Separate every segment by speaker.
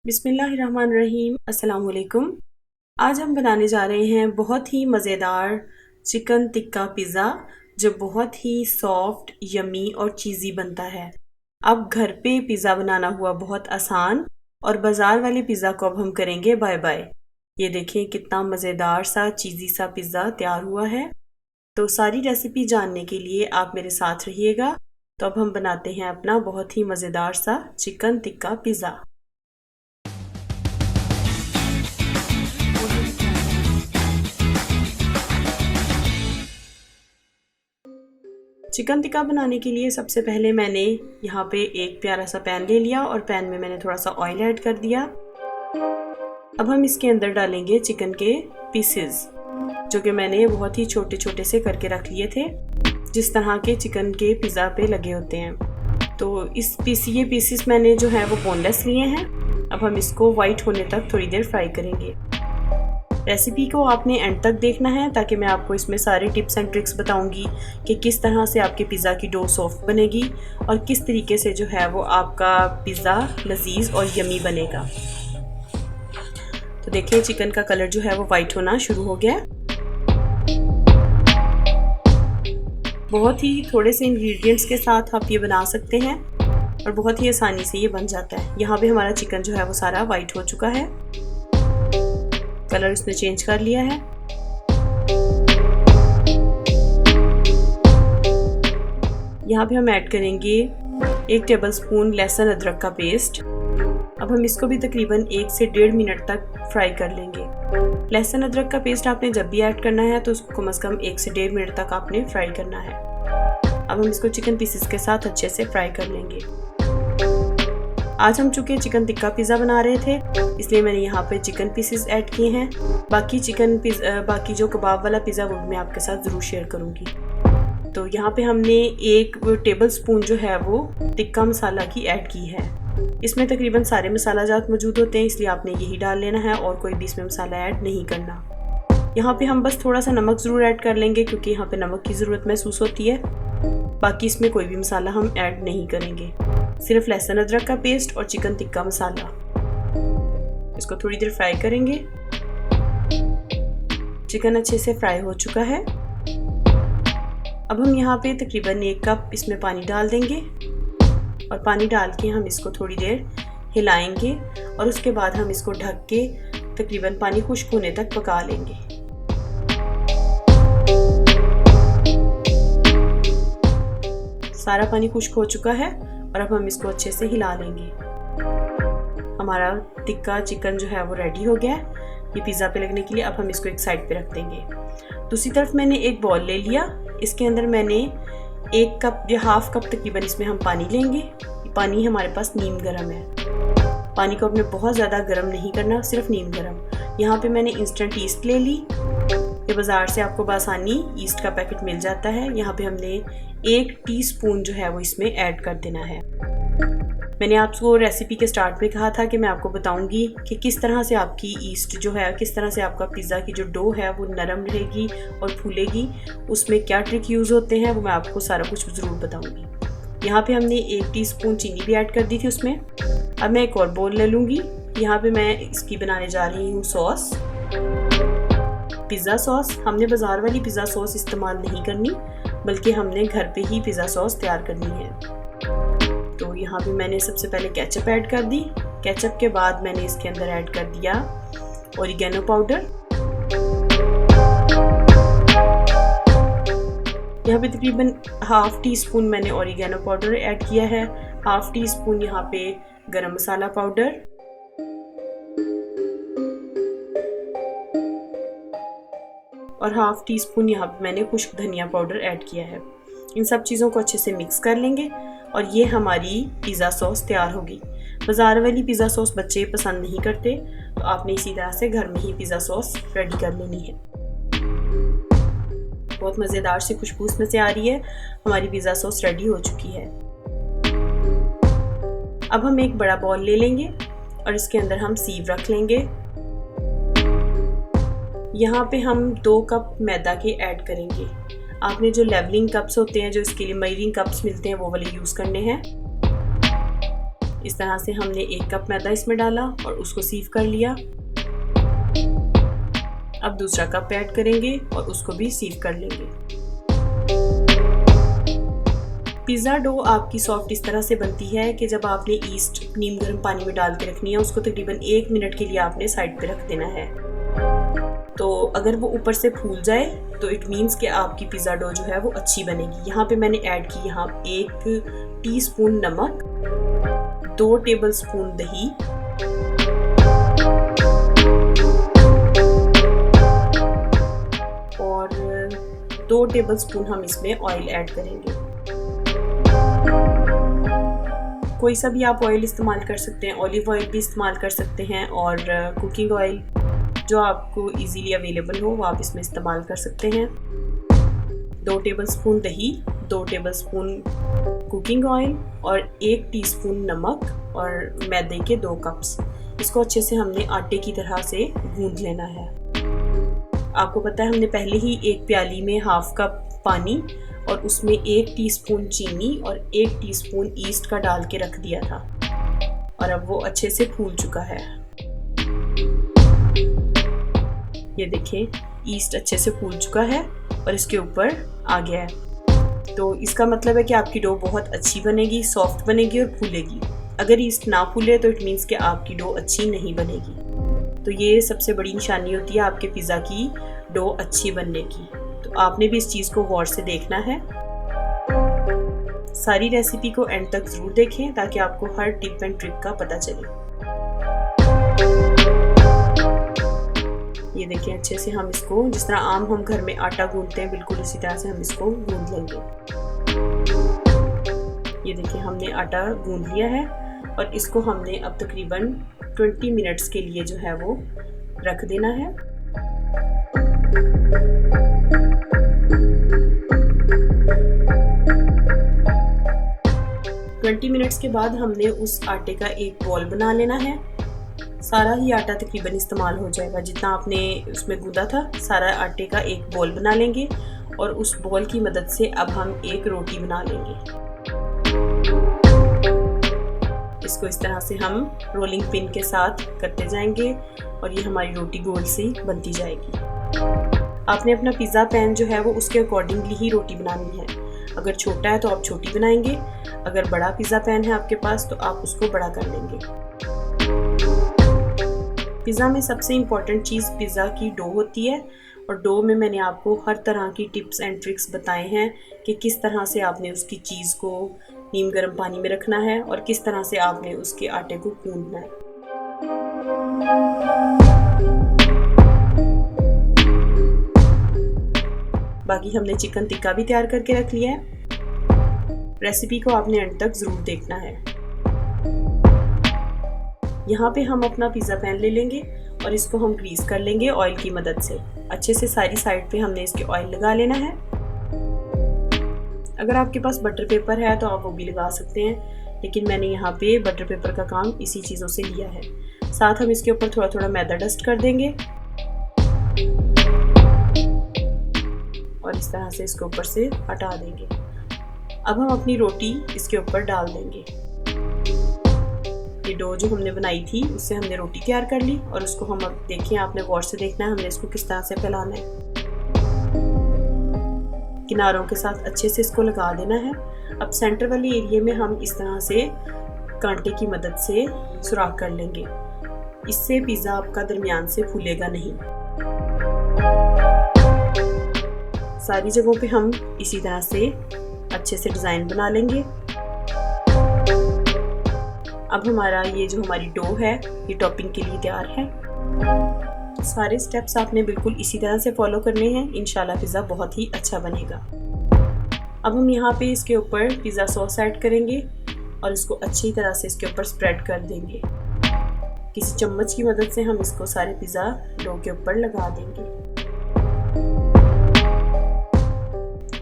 Speaker 1: बिस्मिल्लाहिर्रहमानिर्रहीम। अस्सलाम वालेकुम। आज हम बनाने जा रहे हैं बहुत ही मज़ेदार चिकन टिक्का पिज़्ज़ा जो बहुत ही सॉफ्ट, यमी और चीज़ी बनता है। अब घर पे पिज़्ज़ा बनाना हुआ बहुत आसान और बाज़ार वाले पिज़्ज़ा को अब हम करेंगे बाय बाय। ये देखें कितना मज़ेदार सा चीज़ी सा पिज़्ज़ा तैयार हुआ है। तो सारी रेसिपी जानने के लिए आप मेरे साथ रहिएगा। तो अब हम बनाते हैं अपना बहुत ही मज़ेदार सा chicken tikka pizza. Chicken tikka बनाने के लिए सबसे पहले मैंने यहाँ पे एक प्यारा सा पैन ले लिया और पैन में मैंने थोड़ा सा ऑयल ऐड कर दिया। अब हम इसके अंदर डालेंगे चिकन के पीसेस जो कि मैंने बहुत ही छोटे छोटे से करके रख लिए थे, जिस तरह के चिकन के पिज़्ज़ा पे लगे होते हैं। तो ये पीसेस मैंने जो है वो बोनलेस लिए हैं। अब हम इसको वाइट होने तक थोड़ी देर फ्राई करेंगे। रेसिपी को आपने एंड तक देखना है ताकि मैं आपको इसमें सारे टिप्स एंड ट्रिक्स बताऊंगी कि किस तरह से आपके पिज़्ज़ा की डो सॉफ्ट बनेगी और किस तरीके से जो है वो आपका पिज़्ज़ा लजीज और यमी बनेगा। तो देखिए चिकन का कलर जो है वो वाइट होना शुरू हो गया। बहुत ही थोड़े से इंग्रेडिएंट्स के साथ आप ये बना सकते हैं और बहुत ही आसानी से ये बन जाता है। यहाँ पे हमारा चिकन जो है वो सारा वाइट हो चुका है, कलर इसने चेंज कर लिया है। यहाँ पे हम ऐड करेंगे 1 टेबलस्पून लहसुन अदरक का पेस्ट। अब हम इसको भी तकरीबन 1 से 1.5 मिनट तक फ्राई कर लेंगे। लहसुन अदरक का पेस्ट आपने जब भी ऐड करना है तो उसको कम से कम 1 से 1.5 मिनट तक आपने फ्राई करना है। अब हम इसको चिकन पीसेस के साथ अच्छे से फ्राई कर लेंगे। आज हम चूँकि चिकन टिक्का पिज़्ज़ा बना रहे थे इसलिए मैंने यहाँ पे चिकन पीसेस ऐड किए हैं। बाकी जो कबाब वाला पिज़्ज़ा वो मैं आपके साथ ज़रूर शेयर करूँगी। तो यहाँ पे हमने 1 टेबलस्पून जो है वो टिक्का मसाला की ऐड की है। इसमें तकरीबन सारे मसाला जात मौजूद होते हैं, इसलिए आपने यही डाल लेना है और कोई भी इसमें मसाला ऐड नहीं करना। यहाँ पे हम बस थोड़ा सा नमक ज़रूर ऐड कर लेंगे क्योंकि यहाँ पे नमक की ज़रूरत महसूस होती है। बाकी इसमें कोई भी मसाला हम ऐड नहीं करेंगे, सिर्फ लहसुन अदरक का पेस्ट और चिकन टिक्का मसाला। इसको थोड़ी देर फ्राई करेंगे। चिकन अच्छे से फ्राई हो चुका है। अब हम यहाँ पे तकरीबन 1 कप इसमें पानी डाल देंगे और पानी डाल के हम इसको थोड़ी देर हिलाएंगे और उसके बाद हम इसको ढक के तकरीबन पानी खुश्क होने तक पका लेंगे। सारा पानी खुश्क हो चुका है और अब हम इसको अच्छे से हिला लेंगे। हमारा टिक्का चिकन जो है वो रेडी हो गया है ये पिज़्ज़ा पे लगने के लिए। अब हम इसको एक साइड पे रख देंगे। दूसरी तरफ मैंने एक बॉल ले लिया। इसके अंदर मैंने 1 कप या हाफ कप तकरीबन इसमें हम पानी लेंगे। पानी हमारे पास नीम गर्म है। पानी को आपने बहुत ज़्यादा गर्म नहीं करना, सिर्फ नीम गर्म। यहाँ पे मैंने इंस्टेंट ईस्ट ले ली। ये बाज़ार से आपको बआसानी ईस्ट का पैकेट मिल जाता है। यहाँ पे हमने 1 टीस्पून जो है वो इसमें ऐड कर देना है। मैंने आपको रेसिपी के स्टार्ट में कहा था कि मैं आपको बताऊंगी कि किस तरह से आपकी ईस्ट जो है, किस तरह से आपका पिज़्ज़ा की जो डो है वो नरम रहेगी और फूलेगी। उसमें क्या ट्रिक यूज़ होते हैं वो मैं आपको सारा कुछ ज़रूर बताऊंगी। यहाँ पे हमने 1 टीस्पून चीनी भी ऐड कर दी थी उसमें। अब मैं एक और बोल ले लूँगी। यहाँ पे मैं इसकी बनाने जा रही हूँ सॉस, पिज़्ज़ा सॉस। हमने बाज़ार वाली पिज़्ज़ा सॉस इस्तेमाल नहीं करनी, बल्कि हमने घर पे ही पिज़्ज़ा सॉस तैयार करनी है। तो यहाँ पे मैंने सबसे पहले केचप ऐड कर दी। केचप के बाद मैंने इसके अंदर ऐड कर दिया ओरिगेनो पाउडर। यहाँ पे तकरीबन हाफ टीस्पून मैंने ओरिगेनो पाउडर ऐड किया है। हाफ टीस्पून यहाँ पे गरम मसाला पाउडर और हाफ टीस्पून यहाँ पे मैंने खुश्क धनिया पाउडर ऐड किया है। इन सब चीज़ों को अच्छे से मिक्स कर लेंगे और ये हमारी पिज़्ज़ा सॉस तैयार होगी। बाज़ार वाली पिज़्ज़ा सॉस बच्चे पसंद नहीं करते, तो आपने इसी तरह से घर में ही पिज़्ज़ा सॉस रेडी कर लेनी है। बहुत मज़ेदार सी खुशबू इसमें से आ रही है। हमारी पिज़्ज़ा सॉस रेडी हो चुकी है। अब हम एक बड़ा बॉल ले लेंगे और इसके अंदर हम सीव रख लेंगे। यहाँ पे हम 2 कप मैदा के ऐड करेंगे। आपने जो लेवलिंग कप्स होते हैं, जो इसके लिए मेजरिंग कप्स मिलते हैं, वो वाले यूज़ करने हैं। इस तरह से हमने 1 कप मैदा इसमें डाला और उसको सीव कर लिया। अब दूसरा कप ऐड करेंगे और उसको भी सीव कर लेंगे। पिज़्ज़ा डो आपकी सॉफ्ट इस तरह से बनती है कि जब आपने ईस्ट नीम गर्म पानी में डाल के रखनी है, उसको तकरीबन 1 मिनट के लिए आपने साइड पे रख देना है। तो अगर वो ऊपर से फूल जाए तो इट मीन्स कि आपकी पिज़्ज़ा डो जो है वो अच्छी बनेगी। यहाँ पे मैंने ऐड की यहाँ 1 टीस्पून नमक, 2 टेबलस्पून दही, और 2 टेबलस्पून हम इसमें ऑयल ऐड करेंगे। कोई सा भी आप ऑयल इस्तेमाल कर सकते हैं, ऑलिव ऑयल भी इस्तेमाल कर सकते हैं, और कुकिंग ऑयल जो आपको इजीली अवेलेबल हो वो आप इसमें इस्तेमाल कर सकते हैं। 2 टेबलस्पून दही, 2 टेबलस्पून कुकिंग ऑयल और 1 टीस्पून नमक और मैदे के 2 कप्स। इसको अच्छे से हमने आटे की तरह से गूंद लेना है। आपको पता है हमने पहले ही 1 प्याली में ½ कप पानी और उसमें 1 टीस्पून चीनी और 1 टीस्पून ईस्ट का डाल के रख दिया था, और अब वो अच्छे से फूल चुका है। ये देखें, ईस्ट अच्छे से फूल चुका है और इसके ऊपर आ गया है। तो इसका मतलब है कि आपकी डो बहुत अच्छी बनेगी, सॉफ्ट बनेगी और फूलेगी। अगर ईस्ट ना फूले तो इट मीन्स कि आपकी डो अच्छी नहीं बनेगी। तो ये सबसे बड़ी निशानी होती है आपके पिज़्ज़ा की डो अच्छी बनने की। तो आपने भी इस चीज़ को गौर से देखना है। सारी रेसिपी को एंड तक ज़रूर देखें ताकि आपको हर टिप एंड ट्रिक का पता चले। ये देखें, अच्छे से हम इसको जिस तरह आम हम घर में आटा गूंदते हैं बिल्कुल उसी तरह से हम इसको गूंद लेंगे। ये देखिए, हमने आटा गूंद लिया है और इसको हमने अब तकरीबन 20 मिनट्स के लिए जो है वो रख देना है। ट्वेंटी मिनट्स के बाद हमने उस आटे का एक बॉल बना लेना है। सारा ही आटा तकरीबन इस्तेमाल हो जाएगा, जितना आपने उसमें गूंदा था सारा आटे का एक बॉल बना लेंगे और उस बॉल की मदद से अब हम एक रोटी बना लेंगे। इसको इस तरह से हम रोलिंग पिन के साथ करते जाएंगे और ये हमारी रोटी गोल सी बनती जाएगी। आपने अपना पिज़्ज़ा पैन जो है वो उसके अकॉर्डिंगली ही रोटी बनानी है। अगर छोटा है तो आप छोटी बनाएंगे, अगर बड़ा पिज़्ज़ा पैन है आपके पास तो आप उसको बड़ा कर लेंगे। पिज़्ज़ा में सबसे इम्पॉर्टेंट चीज़ पिज़्ज़ा की डो होती है, और डो में मैंने आपको हर तरह की टिप्स एंड ट्रिक्स बताए हैं कि किस तरह से आपने उसकी चीज़ को नीम गर्म पानी में रखना है और किस तरह से आपने उसके आटे को गूंदना है। बाकी हमने चिकन टिक्का भी तैयार करके रख लिया है। रेसिपी को आपने एंड तक ज़रूर देखना है। यहाँ पे हम अपना पिज़्ज़ा पैन ले लेंगे और इसको हम ग्रीस कर लेंगे ऑयल की मदद से। अच्छे से सारी साइड पे हमने इसके ऑयल लगा लेना है। अगर आपके पास बटर पेपर है तो आप वो भी लगा सकते हैं, लेकिन मैंने यहाँ पे बटर पेपर का काम इसी चीज़ों से लिया है। साथ हम इसके ऊपर थोड़ा थोड़ा मैदा डस्ट कर देंगे और इस तरह से इसके ऊपर से हटा देंगे। अब हम अपनी रोटी इसके ऊपर डाल देंगे। ये डो जो हमने बनाई थी उससे हमने रोटी तैयार कर ली और उसको हम अब देखिए, आपने गौर से देखना है हमने इसको किस तरह से फैलाना है। किनारों के साथ अच्छे से इसको लगा देना है। अब सेंटर वाले एरिया में हम इस तरह से कांटे की मदद से सुराख कर लेंगे। इससे पिज़्ज़ा आपका दरमियान से फूलेगा नहीं। सारी जगहों पे हम इसी तरह से अच्छे से डिज़ाइन बना लेंगे। अब हमारा ये जो हमारी डो है ये टॉपिंग के लिए तैयार है। सारे स्टेप्स आपने बिल्कुल इसी तरह से फॉलो करने हैं। इंशाल्लाह पिज़्ज़ा बहुत ही अच्छा बनेगा। अब हम यहाँ पे इसके ऊपर पिज़्ज़ा सॉस ऐड करेंगे और इसको अच्छी तरह से इसके ऊपर स्प्रेड कर देंगे। किसी चम्मच की मदद से हम इसको सारे पिज़्ज़ा डो के ऊपर लगा देंगे।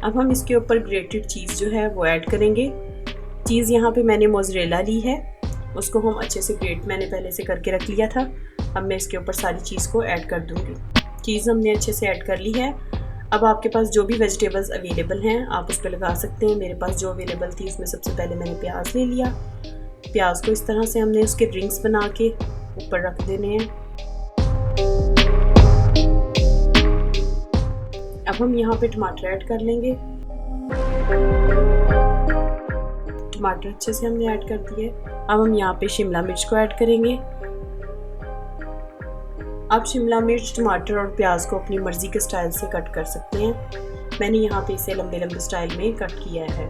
Speaker 1: अब हम इसके ऊपर ग्रेटेड चीज़ जो है वो ऐड करेंगे। चीज़ यहाँ पे मैंने मोज़रेला ली है, उसको हम अच्छे से ग्रेट मैंने पहले से करके रख लिया था। अब मैं इसके ऊपर सारी चीज़ को ऐड कर दूँगी। चीज़ हमने अच्छे से ऐड कर ली है। अब आपके पास जो भी वेजिटेबल्स अवेलेबल हैं आप उस पर लगा सकते हैं। मेरे पास जो अवेलेबल थी उसमें सबसे पहले मैंने प्याज ले लिया, प्याज को इस तरह से हमने उसके रिंग्स बना के ऊपर रख देने हैं। अब हम यहाँ पे टमाटर ऐड कर लेंगे। टमाटर अच्छे से हमने ऐड कर दिए। अब हम यहाँ पे शिमला मिर्च को ऐड करेंगे। आप शिमला मिर्च, टमाटर और प्याज को अपनी मर्ज़ी के स्टाइल से कट कर सकते हैं। मैंने यहाँ पे इसे लंबे लंबे स्टाइल में कट किया है।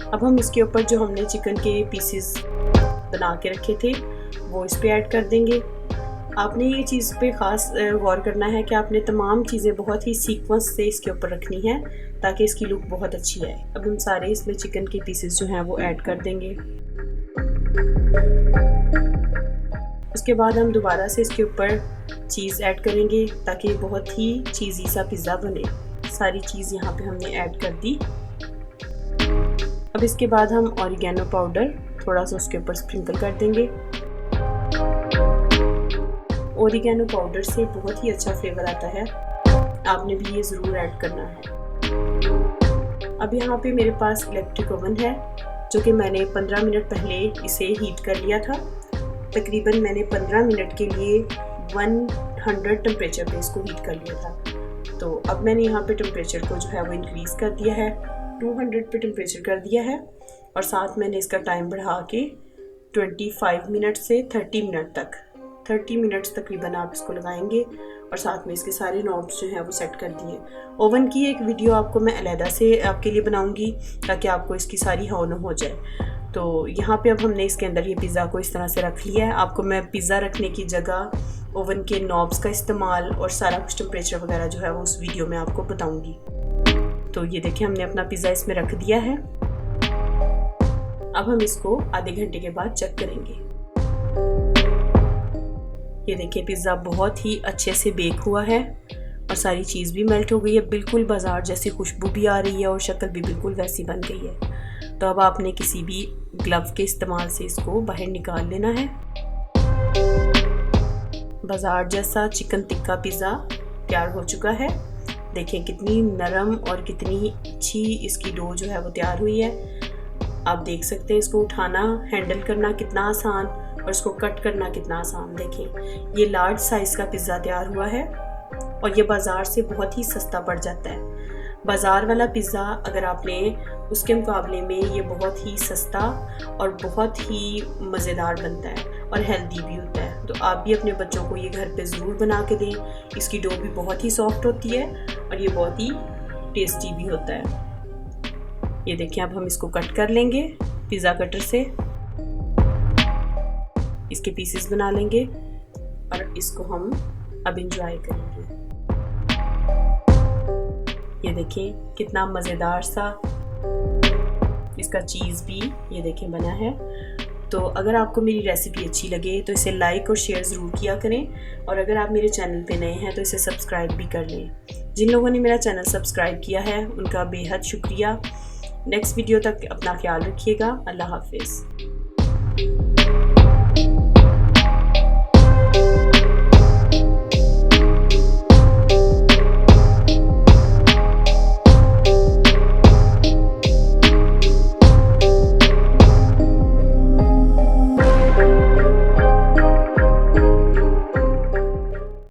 Speaker 1: अब हम इसके ऊपर जो हमने चिकन के पीसेस बना के रखे थे वो इस पे ऐड कर देंगे। आपने ये चीज़ पे ख़ास गौर करना है कि आपने तमाम चीज़ें बहुत ही सीक्वेंस से इसके ऊपर रखनी है ताकि इसकी लुक बहुत अच्छी आए। अब हम सारे इसमें चिकन के पीसेस जो हैं वो ऐड कर देंगे। उसके बाद हम दोबारा से इसके ऊपर चीज़ ऐड करेंगे ताकि बहुत ही चीज़ी सा पिज़्ज़ा बने। सारी चीज़ यहाँ पे हमने ऐड कर दी। अब इसके बाद हम ऑरिगेनो पाउडर थोड़ा सा उसके ऊपर स्प्रिंकल कर देंगे। ऑरिगेनो पाउडर से बहुत ही अच्छा फ्लेवर आता है, आपने भी ये ज़रूर ऐड करना है। अब यहाँ पे मेरे पास इलेक्ट्रिक ओवन है जो कि मैंने 15 मिनट पहले इसे हीट कर लिया था। तकरीबन मैंने 15 मिनट के लिए 100 टेम्परेचर पे इसको हीट कर लिया था। तो अब मैंने यहाँ पे टेम्परेचर को जो है वो इंक्रीज़ कर दिया है, 200 पे टेम्परेचर कर दिया है और साथ मैंने इसका टाइम बढ़ा के 25 मिनट से 30 मिनट तक 30 मिनट्स तकरीबन आप इसको लगाएंगे और साथ में इसके सारे नॉब्स जो हैं वो सेट कर दिए। ओवन की एक वीडियो आपको मैं अलहदा से आपके लिए बनाऊंगी ताकि आपको इसकी सारी हाव न हो जाए। तो यहाँ पे अब हमने इसके अंदर ये पिज़्ज़ा को इस तरह से रख लिया है। आपको मैं पिज़्ज़ा रखने की जगह ओवन के नॉब्स का इस्तेमाल और सारा कुछ टेम्परेचर वगैरह जो है वो उस वीडियो में आपको बताऊँगी। तो ये देखिए हमने अपना पिज़्ज़ा इसमें रख दिया है। अब हम इसको आधे घंटे के बाद चेक करेंगे। ये देखिए पिज़्ज़ा बहुत ही अच्छे से बेक हुआ है और सारी चीज़ भी मेल्ट हो गई है। बिल्कुल बाजार जैसी खुशबू भी आ रही है और शक्ल भी बिल्कुल वैसी बन गई है। तो अब आपने किसी भी ग्लव के इस्तेमाल से इसको बाहर निकाल लेना है। बाजार जैसा चिकन टिक्का पिज़्ज़ा तैयार हो चुका है। देखें कितनी नरम और कितनी अच्छी इसकी डो जो है वो तैयार हुई है। आप देख सकते हैं इसको उठाना, हैंडल करना कितना आसान और इसको कट करना कितना आसान। देखें ये लार्ज साइज़ का पिज़्ज़ा तैयार हुआ है और ये बाज़ार से बहुत ही सस्ता पड़ जाता है। बाज़ार वाला पिज़्ज़ा अगर आपने उसके मुकाबले में ये बहुत ही सस्ता और बहुत ही मज़ेदार बनता है और हेल्दी भी होता है। तो आप भी अपने बच्चों को ये घर पे ज़रूर बना के दें। इसकी डो भी बहुत ही सॉफ्ट होती है और ये बहुत ही टेस्टी भी होता है। ये देखिए अब हम इसको कट कर लेंगे पिज़्ज़ा कटर से। इसके पीसेस बना लेंगे और इसको हम अब इंजॉय करेंगे। ये देखिए कितना मज़ेदार सा इसका चीज़ भी ये देखें बना है। तो अगर आपको मेरी रेसिपी अच्छी लगे तो इसे लाइक और शेयर ज़रूर किया करें और अगर आप मेरे चैनल पे नए हैं तो इसे सब्सक्राइब भी कर लें। जिन लोगों ने मेरा चैनल सब्सक्राइब किया है उनका बेहद शुक्रिया। नेक्स्ट वीडियो तक अपना ख्याल रखिएगा। अल्लाह हाफिज़।